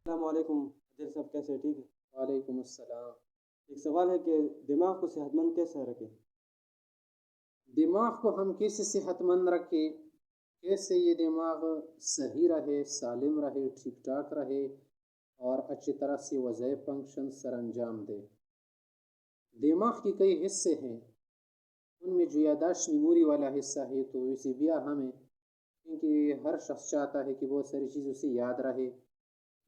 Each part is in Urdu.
السلام علیکم عادل صاحب، کیسے ہیں؟ ٹھیک ہے؟ وعلیکم السلام۔ ایک سوال ہے کہ دماغ کو صحت مند کیسے رکھیں؟ دماغ کو ہم کیسے صحت مند رکھیں؟ کیسے یہ دماغ صحیح رہے، سالم رہے، ٹھیک ٹھاک رہے اور اچھی طرح سے وظائف فنکشن سر انجام دے۔ دماغ کی کئی حصے ہیں، ان میں جو یاداشت میموری والا حصہ ہے تو اسے بھی اہم ہے، کیونکہ ہر شخص چاہتا ہے کہ بہت ساری چیزیں اسے یاد رہے۔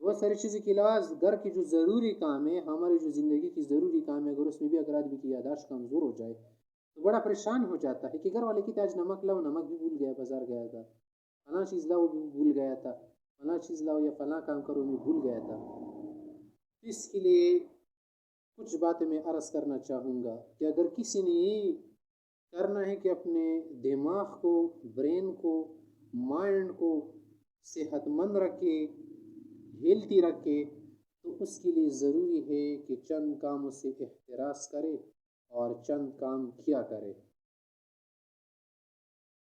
بہت ساری چیزوں کے علاوہ گھر کی جو ضروری کام ہے، ہماری جو زندگی کی ضروری کام ہے، اگر اس میں بھی اگر آدمی کی یاداشت کمزور ہو جائے تو بڑا پریشان ہو جاتا ہے کہ گھر والے کہتے آج نمک لاؤ، نمک بھی بھول گیا، بازار گیا تھا، فلاں چیز لاؤ بھی بھول گیا تھا، فلاں چیز لاؤ یا فلاں کام کرو میں بھول گیا تھا۔ اس کے لیے کچھ باتیں میں عرض کرنا چاہوں گا کہ اگر کسی نے یہ کرنا ہے کہ اپنے دماغ کو، برین کو، مائنڈ کو صحت مند رکھے، ہیلتھی رکھے، تو اس کے لیے ضروری ہے کہ چند کاموں سے احتراز کرے اور چند کام کیا کرے۔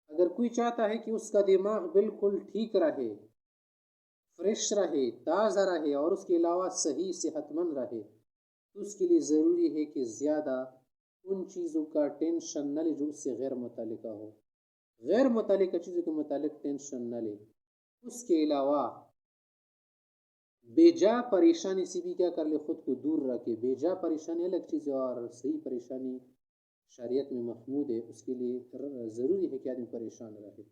اگر کوئی چاہتا ہے کہ اس کا دماغ بالکل ٹھیک رہے، فریش رہے، تازہ رہے اور اس کے علاوہ صحیح صحت مند رہے، تو اس کے لیے ضروری ہے کہ زیادہ ان چیزوں کا ٹینشن نہ لے جو اس سے غیر متعلقہ ہو، غیر متعلقہ چیزوں کے متعلق ٹینشن نہ لے۔ اس کے علاوہ بے جا پریشانی سے بھی کیا کر لے، خود کو دور رکھے۔ بے جا پریشانی الگ چیز ہے اور صحیح پریشانی شریعت میں محمود ہے، اس کے لیے ضروری ہے کہ آدمی پریشان رہے۔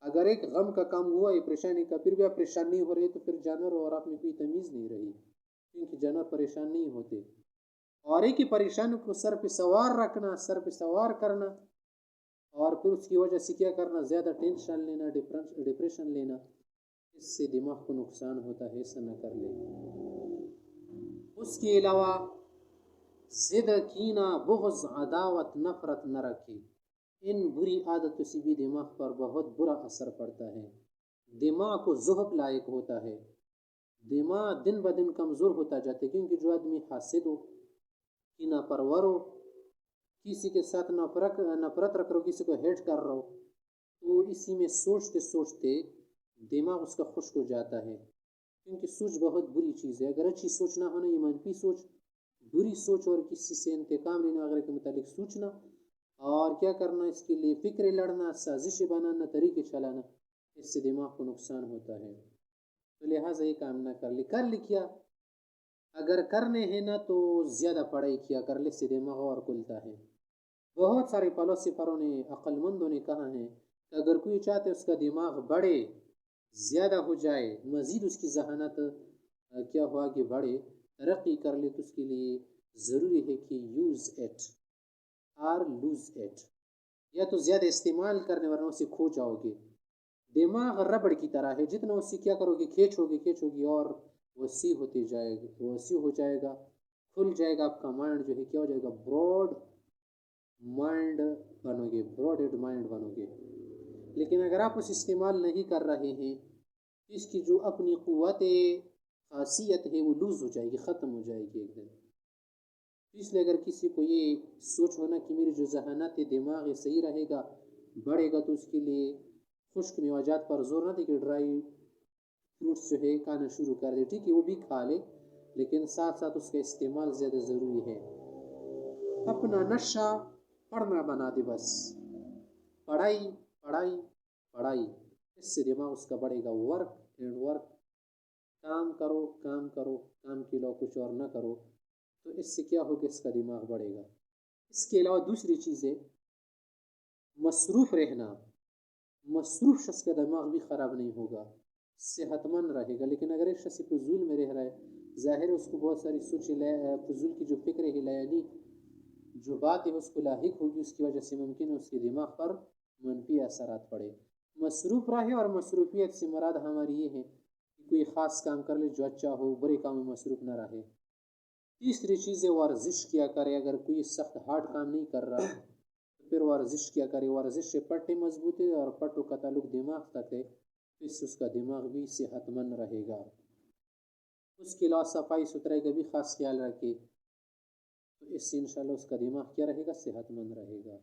اگر ایک غم کا کام ہوا ہے پریشانی کا، پھر بھی آپ پریشان نہیں ہو رہے تو پھر جانور اور آپ میں کوئی تمیز نہیں رہی، کیونکہ جانور پریشان نہیں ہوتے۔ اور ایک ہی پریشانی کو سر پہ سوار رکھنا، سر پہ سوار کرنا اور پھر اس کی وجہ سے کیا کرنا، زیادہ ٹینشن لینا، ڈپریشن لینا، اس سے دماغ کو نقصان ہوتا ہے، ایسا نہ کر لے۔ اس کے علاوہ ضد، کینہ، بغض، عداوت، نفرت نہ رکھے۔ ان بری عادتوں سے بھی دماغ پر بہت برا اثر پڑتا ہے، دماغ کو ذہب لائق ہوتا ہے، دماغ دن بدن کمزور ہوتا جاتا ہے، کیونکہ جو آدمی حاسد ہو، کینہ پرور ہو، کسی کے ساتھ نفرت رکھ رہا ہو، کسی کو ہیٹ کر رہا ہو، تو اسی میں سوچتے سوچتے دماغ اس کا خشک ہو جاتا ہے، کیونکہ سوچ بہت بری چیز ہے۔ اگر اچھی سوچ نہ ہونا، یہ منفی سوچ، بری سوچ اور کسی سے انتقام لینا وغیرہ کے متعلق سوچنا اور کیا کرنا، اس کے لیے فکریں لڑنا، سازشیں بنانا، طریقے چلانا، اس سے دماغ کو نقصان ہوتا ہے۔ تو لہٰذا یہ کام نہ کر لے کیا، اگر کرنے ہیں نا تو زیادہ پڑھائی کیا کر لے، اس سے دماغ اور کھلتا ہے۔ بہت سارے فلسفروں نے، عقل مندوں نے کہا ہے کہ اگر کوئی چاہتے اس کا دماغ بڑھے، زیادہ ہو جائے، مزید اس کی ذہانت کیا ہوا کہ بڑھے، ترقی کر لے، تو اس کے لیے ضروری ہے کہ یوز ایٹ اور لوز ایٹ، یا تو زیادہ استعمال کرنے ورنہ اسے کھو جاؤ گے۔ دماغ ربڑ کی طرح ہے، جتنا اسے کیا کرو گے، کھینچو گے اور وسیع ہوتے جائے گا، وسیع ہو جائے گا، کھل جائے گا۔ آپ کا مائنڈ جو ہے کیا ہو جائے گا، براڈ مائنڈ بنو گے، براڈ ہیڈ مائنڈ بنو گے۔ لیکن اگر آپ اس استعمال نہیں کر رہے ہیں، اس کی جو اپنی قوت خاصیت ہے وہ لوز ہو جائے گی، ختم ہو جائے گی ایک دن۔ اس لیے اگر کسی کو یہ سوچ ہونا کہ میری جو ذہانت ہے، دماغ صحیح رہے گا، بڑھے گا، تو اس کے لیے خشک میوجات پر زور نہ دے کہ ڈرائی فروٹس جو ہے کھانا شروع کر دے، ٹھیک ہے وہ بھی کھا لے، لیکن ساتھ ساتھ اس کا استعمال زیادہ ضروری ہے۔ اپنا نشہ پڑھنا بنا دے، بس پڑھائی پڑھائی پڑھائی، اس سے دماغ اس کا بڑھے گا۔ ورک اینڈ ورک، کام کرو کام کرو، کام کے علاوہ کچھ اور نہ کرو، تو اس سے کیا ہوگا، اس کا دماغ بڑھے گا۔ اس کے علاوہ دوسری چیز ہے مصروف رہنا۔ مصروف شخص کا دماغ بھی خراب نہیں ہوگا، صحت مند رہے گا۔ لیکن اگر ایک شخص فضول میں رہ رہا ہے، ظاہر ہے اس کو بہت ساری فضول کی جو فکر ہے، لیانی جو بات ہے اس کو لاحق ہوگی، اس کی وجہ سے ممکن ہے اس کے دماغ پر منفی اثرات پڑے۔ مصروف رہے، اور مصروفیت سے مراد ہماری یہ ہے کہ کوئی خاص کام کر لے جو اچھا ہو، برے کام میں مصروف نہ رہے۔ تیسری چیز ہے ورزش کیا کرے۔ اگر کوئی سخت ہارڈ کام نہیں کر رہا تو پھر ورزش کیا کرے۔ ورزش سے پٹے مضبوط ہے اور پٹوں کا تعلق دماغ تک ہے، اس سے اس کا دماغ بھی صحت مند رہے گا۔ اس کے علاوہ صفائی ستھرائی کا بھی خاص خیال رکھے، تو اس سے انشاءاللہ اس کا دماغ کیا رہے گا، صحت مند رہے گا۔